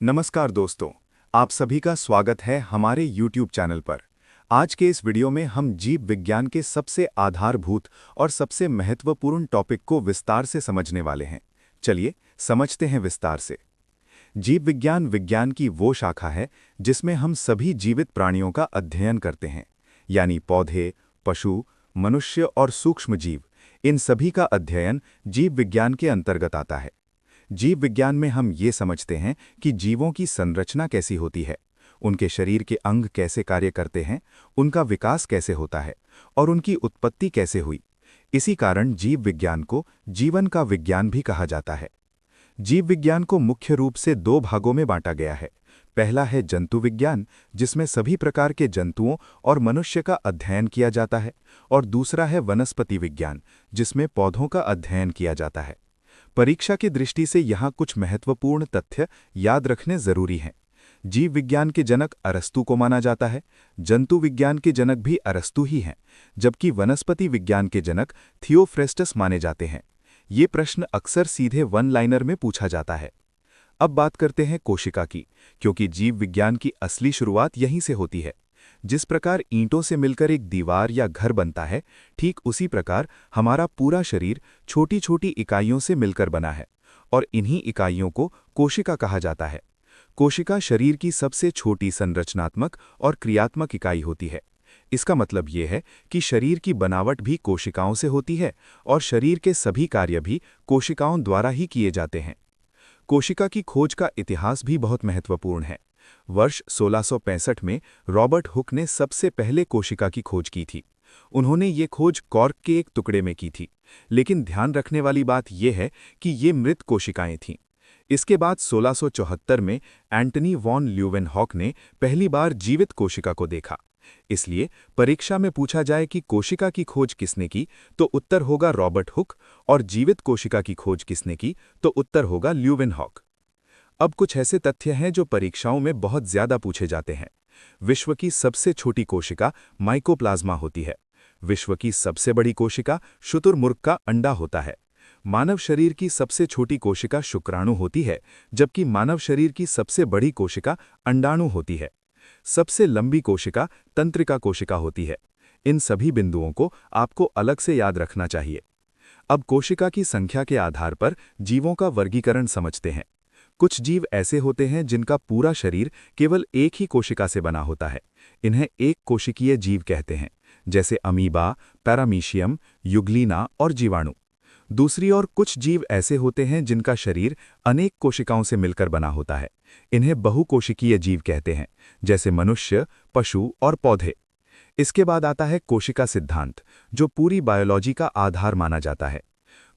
नमस्कार दोस्तों, आप सभी का स्वागत है हमारे YouTube चैनल पर। आज के इस वीडियो में हम जीव विज्ञान के सबसे आधारभूत और सबसे महत्वपूर्ण टॉपिक को विस्तार से समझने वाले हैं। चलिए समझते हैं विस्तार से। जीव विज्ञान विज्ञान की वो शाखा है जिसमें हम सभी जीवित प्राणियों का अध्ययन करते हैं, यानी पौधे, पशु, मनुष्य और सूक्ष्म जीव। इन सभी का अध्ययन जीव विज्ञान के अंतर्गत आता है। जीव विज्ञान में हम ये समझते हैं कि जीवों की संरचना कैसी होती है, उनके शरीर के अंग कैसे कार्य करते हैं, उनका विकास कैसे होता है और उनकी उत्पत्ति कैसे हुई। इसी कारण जीव विज्ञान को जीवन का विज्ञान भी कहा जाता है। जीव विज्ञान को मुख्य रूप से दो भागों में बांटा गया है। पहला है जंतु विज्ञान, जिसमें सभी प्रकार के जंतुओं और मनुष्य का अध्ययन किया जाता है, और दूसरा है वनस्पति विज्ञान, जिसमें पौधों का अध्ययन किया जाता है। परीक्षा की दृष्टि से यहाँ कुछ महत्वपूर्ण तथ्य याद रखने जरूरी हैं। जीव विज्ञान के जनक अरस्तु को माना जाता है। जंतु विज्ञान के जनक भी अरस्तु ही हैं, जबकि वनस्पति विज्ञान के जनक थियोफ्रेस्टस माने जाते हैं। ये प्रश्न अक्सर सीधे वन लाइनर में पूछा जाता है। अब बात करते हैं कोशिका की, क्योंकि जीव विज्ञान की असली शुरुआत यहीं से होती है। जिस प्रकार ईंटों से मिलकर एक दीवार या घर बनता है, ठीक उसी प्रकार हमारा पूरा शरीर छोटी छोटी इकाइयों से मिलकर बना है, और इन्हीं इकाइयों को कोशिका कहा जाता है। कोशिका शरीर की सबसे छोटी संरचनात्मक और क्रियात्मक इकाई होती है। इसका मतलब ये है कि शरीर की बनावट भी कोशिकाओं से होती है, और शरीर के सभी कार्य भी कोशिकाओं द्वारा ही किए जाते हैं। कोशिका की खोज का इतिहास भी बहुत महत्वपूर्ण है। वर्ष 1665 में रॉबर्ट हुक ने सबसे पहले कोशिका की खोज की थी। उन्होंने ये खोज कॉर्क के एक टुकड़े में की थी, लेकिन ध्यान रखने वाली बात यह है कि ये मृत कोशिकाएं थीं। इसके बाद 1674 में एंटनी वॉन ल्यूवेनहॉक ने पहली बार जीवित कोशिका को देखा। इसलिए परीक्षा में पूछा जाए कि कोशिका की खोज किसने की, तो उत्तर होगा रॉबर्ट हुक, और जीवित कोशिका की खोज किसने की, तो उत्तर होगा ल्यूवेनहॉक। अब कुछ ऐसे तथ्य हैं जो परीक्षाओं में बहुत ज्यादा पूछे जाते हैं। विश्व की सबसे छोटी कोशिका माइकोप्लाज्मा होती है। विश्व की सबसे बड़ी कोशिका शुतुरमुर्ग का अंडा होता है। मानव शरीर की सबसे छोटी कोशिका शुक्राणु होती है, जबकि मानव शरीर की सबसे बड़ी कोशिका अंडाणु होती है। सबसे लंबी कोशिका तंत्रिका कोशिका होती है। इन सभी बिंदुओं को आपको अलग से याद रखना चाहिए। अब कोशिका की संख्या के आधार पर जीवों का वर्गीकरण समझते हैं। कुछ जीव ऐसे होते हैं जिनका पूरा शरीर केवल एक ही कोशिका से बना होता है। इन्हें एक कोशिकीय जीव कहते हैं, जैसे अमीबा, पैरामीशियम, युग्लिना और जीवाणु। दूसरी ओर कुछ जीव ऐसे होते हैं जिनका शरीर अनेक कोशिकाओं से मिलकर बना होता है। इन्हें बहुकोशिकीय जीव कहते हैं, जैसे मनुष्य, पशु और पौधे। इसके बाद आता है कोशिका सिद्धांत, जो पूरी बायोलॉजी का आधार माना जाता है।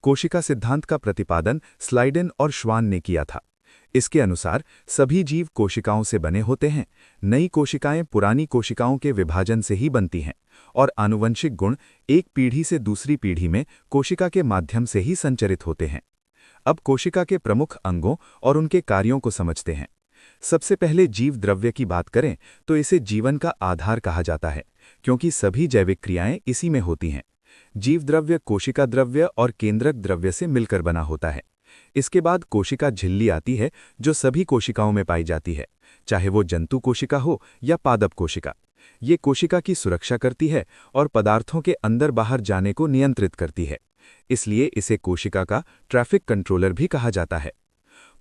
कोशिका सिद्धांत का प्रतिपादन स्लाइडेन और श्वान ने किया था। इसके अनुसार सभी जीव कोशिकाओं से बने होते हैं। नई कोशिकाएं पुरानी कोशिकाओं के विभाजन से ही बनती हैं, और आनुवंशिक गुण एक पीढ़ी से दूसरी पीढ़ी में कोशिका के माध्यम से ही संचरित होते हैं। अब कोशिका के प्रमुख अंगों और उनके कार्यों को समझते हैं। सबसे पहले जीव द्रव्य की बात करें तो इसे जीवन का आधार कहा जाता है, क्योंकि सभी जैविक क्रियाएं इसी में होती हैं। जीव द्रव्य कोशिका द्रव्य और केंद्रक द्रव्य से मिलकर बना होता है। इसके बाद कोशिका झिल्ली आती है, जो सभी कोशिकाओं में पाई जाती है, चाहे वो जंतु कोशिका हो या पादप कोशिका। ये कोशिका की सुरक्षा करती है और पदार्थों के अंदर बाहर जाने को नियंत्रित करती है। इसलिए इसे कोशिका का ट्रैफिक कंट्रोलर भी कहा जाता है।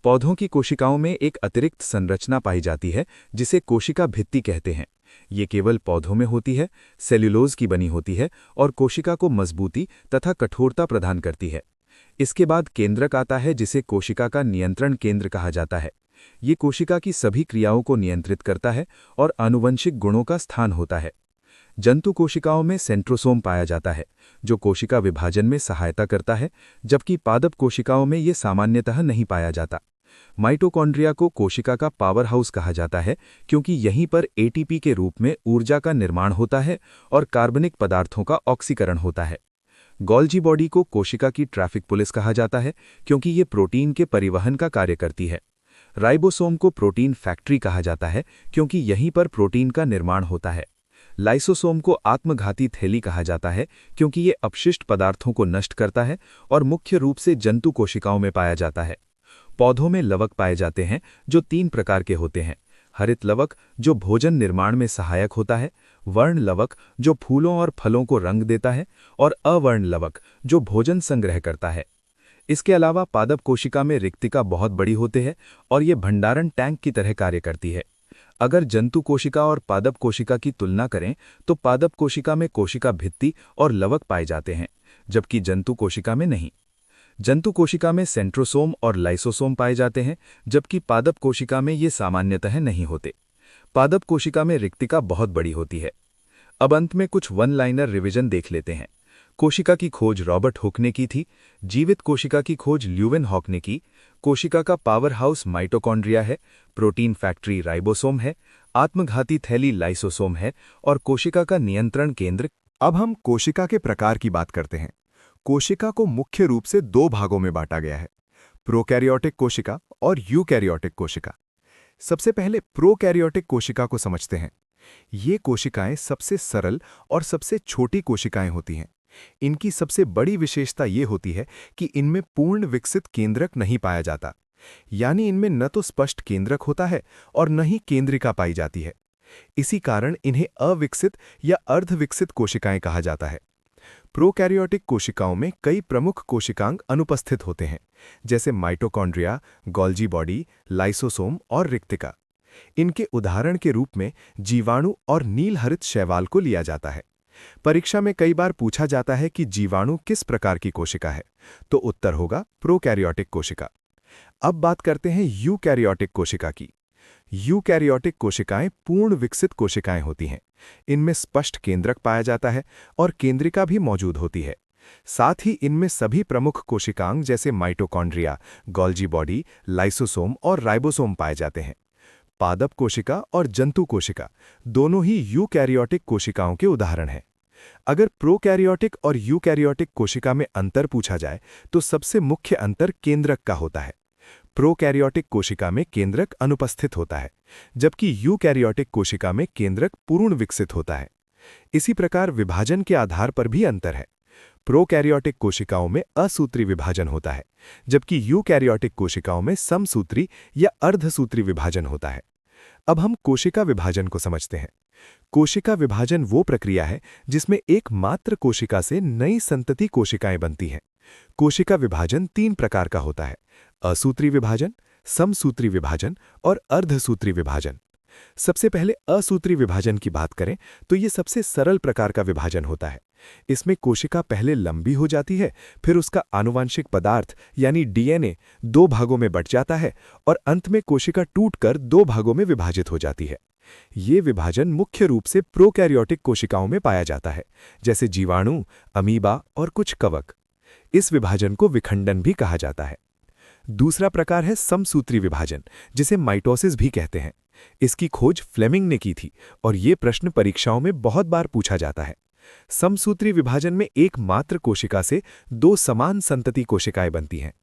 पौधों की कोशिकाओं में एक अतिरिक्त संरचना पाई जाती है, जिसे कोशिका भित्ति कहते हैं। ये केवल पौधों में होती है, सेल्यूलोज की बनी होती है और कोशिका को मजबूती तथा कठोरता प्रदान करती है। इसके बाद केंद्रक आता है, जिसे कोशिका का नियंत्रण केंद्र कहा जाता है। ये कोशिका की सभी क्रियाओं को नियंत्रित करता है और आनुवंशिक गुणों का स्थान होता है। जंतु कोशिकाओं में सेंट्रोसोम पाया जाता है, जो कोशिका विभाजन में सहायता करता है, जबकि पादप कोशिकाओं में ये सामान्यतः नहीं पाया जाता। माइटोकॉन्ड्रिया को कोशिका का पावर हाउस कहा जाता है, क्योंकि यहीं पर एटीपी के रूप में ऊर्जा का निर्माण होता है और कार्बनिक पदार्थों का ऑक्सीकरण होता है। गोल्जी बॉडी को कोशिका की ट्रैफिक पुलिस कहा जाता है, क्योंकि ये प्रोटीन के परिवहन का कार्य करती है। राइबोसोम को प्रोटीन फैक्ट्री कहा जाता है, क्योंकि यहीं पर प्रोटीन का निर्माण होता है। लाइसोसोम को आत्मघाती थैली कहा जाता है, क्योंकि ये अपशिष्ट पदार्थों को नष्ट करता है और मुख्य रूप से जंतु कोशिकाओं में पाया जाता है। पौधों में लवक पाए जाते हैं जो 3 प्रकार के होते हैं। हरित लवक जो भोजन निर्माण में सहायक होता है, वर्ण लवक जो फूलों और फलों को रंग देता है, और अवर्ण लवक जो भोजन संग्रह करता है। इसके अलावा पादप कोशिका में रिक्तिका बहुत बड़ी होते हैं और ये भंडारण टैंक की तरह कार्य करती है। अगर जंतु कोशिका और पादप कोशिका की तुलना करें तो पादप कोशिका में कोशिका भित्ति और लवक पाए जाते हैं, जबकि जंतु कोशिका में नहीं। जंतु कोशिका में सेंट्रोसोम और लाइसोसोम पाए जाते हैं, जबकि पादप कोशिका में ये सामान्यतः नहीं होते। पादप कोशिका में रिक्तिका बहुत बड़ी होती है। अब अंत में कुछ वन लाइनर रिवीजन देख लेते हैं। कोशिका की खोज रॉबर्ट हुक ने की थी। जीवित कोशिका की खोज ल्यूवेन हॉक ने की। कोशिका का पावर हाउस माइटोकॉन्ड्रिया है, प्रोटीन फैक्ट्री राइबोसोम है, आत्मघाती थैली लाइसोसोम है और कोशिका का नियंत्रण केंद्र। अब हम कोशिका के प्रकार की बात करते हैं। कोशिका को मुख्य रूप से 2 भागों में बांटा गया है, प्रोकैरियोटिक कोशिका और यूकैरियोटिक कोशिका। सबसे पहले प्रोकैरियोटिक कोशिका को समझते हैं। ये कोशिकाएं सबसे सरल और सबसे छोटी कोशिकाएं होती हैं। इनकी सबसे बड़ी विशेषता ये होती है कि इनमें पूर्ण विकसित केंद्रक नहीं पाया जाता, यानी इनमें न तो स्पष्ट केंद्रक होता है और न ही केंद्रिका पाई जाती है। इसी कारण इन्हें अविकसित या अर्धविकसित कोशिकाएं कहा जाता है। प्रोकैरियोटिक कोशिकाओं में कई प्रमुख कोशिकांग अनुपस्थित होते हैं, जैसे माइटोकॉन्ड्रिया, गोल्जी बॉडी, लाइसोसोम और रिक्तिका। इनके उदाहरण के रूप में जीवाणु और नीलहरित शैवाल को लिया जाता है। परीक्षा में कई बार पूछा जाता है कि जीवाणु किस प्रकार की कोशिका है, तो उत्तर होगा प्रोकैरियोटिक कोशिका। अब बात करते हैं यूकैरियोटिक कोशिका की। यूकैरियोटिक कोशिकाएं पूर्ण विकसित कोशिकाएं होती हैं। इनमें स्पष्ट केंद्रक पाया जाता है और केंद्रिका भी मौजूद होती है। साथ ही इनमें सभी प्रमुख कोशिकांग जैसे माइटोकॉन्ड्रिया, गोल्जी बॉडी, लाइसोसोम और राइबोसोम पाए जाते हैं। पादप कोशिका और जंतु कोशिका दोनों ही यूकैरियोटिक कोशिकाओं के उदाहरण हैं। अगर प्रोकैरियोटिक और यूकैरियोटिक कोशिका में अंतर पूछा जाए तो सबसे मुख्य अंतर केंद्रक का होता है। प्रोकैरियोटिक कोशिका में केंद्रक अनुपस्थित होता है, जबकि यूकैरियोटिक कोशिका में केंद्रक पूर्ण विकसित होता है। इसी प्रकार विभाजन के आधार पर भी अंतर है। प्रोकैरियोटिक कोशिकाओं में असूत्री विभाजन होता है, जबकि यूकैरियोटिक कोशिकाओं में समसूत्री या अर्धसूत्री विभाजन होता है। अब हम कोशिका विभाजन को समझते हैं। कोशिका विभाजन वो प्रक्रिया है जिसमें एक मात्र कोशिका से नई संतति कोशिकाएं बनती हैं। कोशिका विभाजन 3 प्रकार का होता है: असूत्री विभाजन, समसूत्री विभाजन और अर्धसूत्री विभाजन। सबसे पहले असूत्री विभाजन की बात करें तो ये सबसे सरल प्रकार का विभाजन होता है। इसमें कोशिका पहले लंबी हो जाती है, फिर उसका आनुवांशिक पदार्थ यानी डीएनए 2 भागों में बंट जाता है और अंत में कोशिका टूटकर 2 भागों में विभाजित हो जाती है। ये विभाजन मुख्य रूप से प्रोकैरियोटिक कोशिकाओं में पाया जाता है, जैसे जीवाणु, अमीबा और कुछ कवक। इस विभाजन को विखंडन भी कहा जाता है। दूसरा प्रकार है समसूत्री विभाजन, जिसे माइटोसिस भी कहते हैं। इसकी खोज फ्लेमिंग ने की थी और ये प्रश्न परीक्षाओं में बहुत बार पूछा जाता है। समसूत्री विभाजन में एक मात्र कोशिका से 2 समान संतति कोशिकाएं बनती हैं।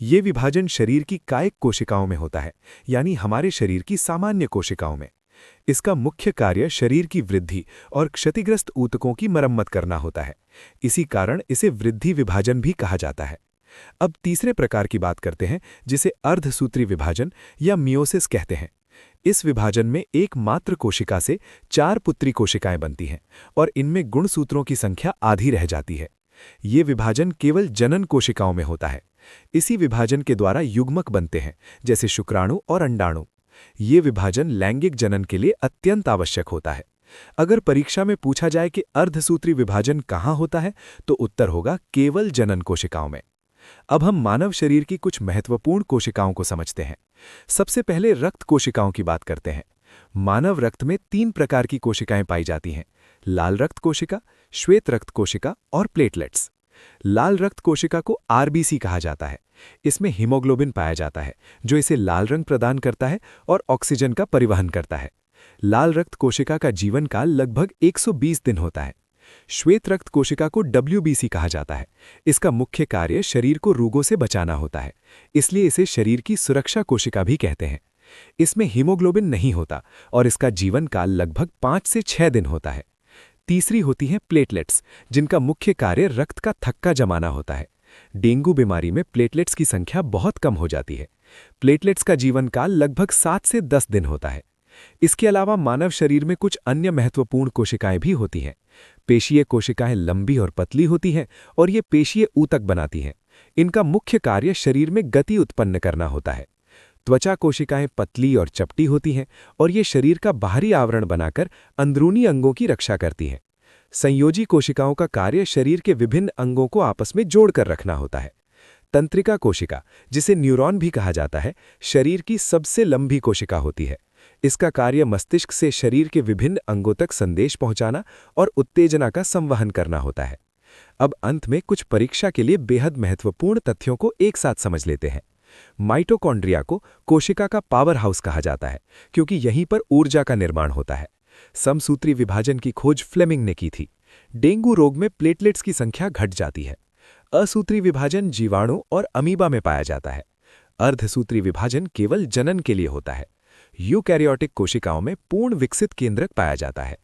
ये विभाजन शरीर की कायिक कोशिकाओं में होता है, यानी हमारे शरीर की सामान्य कोशिकाओं में। इसका मुख्य कार्य शरीर की वृद्धि और क्षतिग्रस्त ऊतकों की मरम्मत करना होता है। इसी कारण इसे वृद्धि विभाजन भी कहा जाता है। अब तीसरे प्रकार की बात करते हैं, जिसे अर्धसूत्री विभाजन या मियोसिस कहते हैं। इस विभाजन में एक मात्र कोशिका से 4 पुत्री कोशिकाएं बनती हैं और इनमें गुणसूत्रों की संख्या आधी रह जाती है। ये विभाजन केवल जनन कोशिकाओं में होता है। इसी विभाजन के द्वारा युग्मक बनते हैं, जैसे शुक्राणु और अंडाणु। ये विभाजन लैंगिक जनन के लिए अत्यंत आवश्यक होता है। अगर परीक्षा में पूछा जाए कि अर्धसूत्री विभाजन कहाँ होता है, तो उत्तर होगा केवल जनन कोशिकाओं में। अब हम मानव शरीर की कुछ महत्वपूर्ण कोशिकाओं को समझते हैं। सबसे पहले रक्त कोशिकाओं की बात करते हैं। मानव रक्त में 3 प्रकार की कोशिकाएं पाई जाती हैं: लाल रक्त कोशिका, श्वेत रक्त कोशिका और प्लेटलेट्स। लाल रक्त कोशिका को आरबीसी कहा जाता है। इसमें हीमोग्लोबिन पाया जाता है, जो इसे लाल रंग प्रदान करता है और ऑक्सीजन का परिवहन करता है। लाल रक्त कोशिका का जीवन काल लगभग 120 दिन होता है। श्वेत रक्त कोशिका को डब्ल्यूबीसी कहा जाता है। इसका मुख्य कार्य शरीर को रोगों से बचाना होता है, इसलिए इसे शरीर की सुरक्षा कोशिका भी कहते हैं। इसमें हीमोग्लोबिन नहीं होता और इसका जीवन काल लगभग 5 से 6 दिन होता है। तीसरी होती हैं प्लेटलेट्स, जिनका मुख्य कार्य रक्त का थक्का जमाना होता है। डेंगू बीमारी में प्लेटलेट्स की संख्या बहुत कम हो जाती है। प्लेटलेट्स का जीवन काल लगभग 7 से 10 दिन होता है। इसके अलावा मानव शरीर में कुछ अन्य महत्वपूर्ण कोशिकाएं भी होती हैं। पेशीय कोशिकाएं लंबी और पतली होती हैं और ये पेशीय ऊतक बनाती हैं। इनका मुख्य कार्य शरीर में गति उत्पन्न करना होता है। त्वचा कोशिकाएं पतली और चपटी होती हैं और ये शरीर का बाहरी आवरण बनाकर अंदरूनी अंगों की रक्षा करती हैं। संयोजी कोशिकाओं का कार्य शरीर के विभिन्न अंगों को आपस में जोड़कर रखना होता है। तंत्रिका कोशिका, जिसे न्यूरॉन भी कहा जाता है, शरीर की सबसे लंबी कोशिका होती है। इसका कार्य मस्तिष्क से शरीर के विभिन्न अंगों तक संदेश पहुंचाना और उत्तेजना का संवहन करना होता है। अब अंत में कुछ परीक्षा के लिए बेहद महत्वपूर्ण तथ्यों को एक साथ समझ लेते हैं। माइटोकॉन्ड्रिया को कोशिका का पावर हाउस कहा जाता है, क्योंकि यहीं पर ऊर्जा का निर्माण होता है। समसूत्री विभाजन की खोज फ्लेमिंग ने की थी। डेंगू रोग में प्लेटलेट्स की संख्या घट जाती है। असूत्री विभाजन जीवाणु और अमीबा में पाया जाता है। अर्धसूत्री विभाजन केवल जनन के लिए होता है। यूकैरियोटिक कोशिकाओं में पूर्ण विकसित केंद्रक पाया जाता है।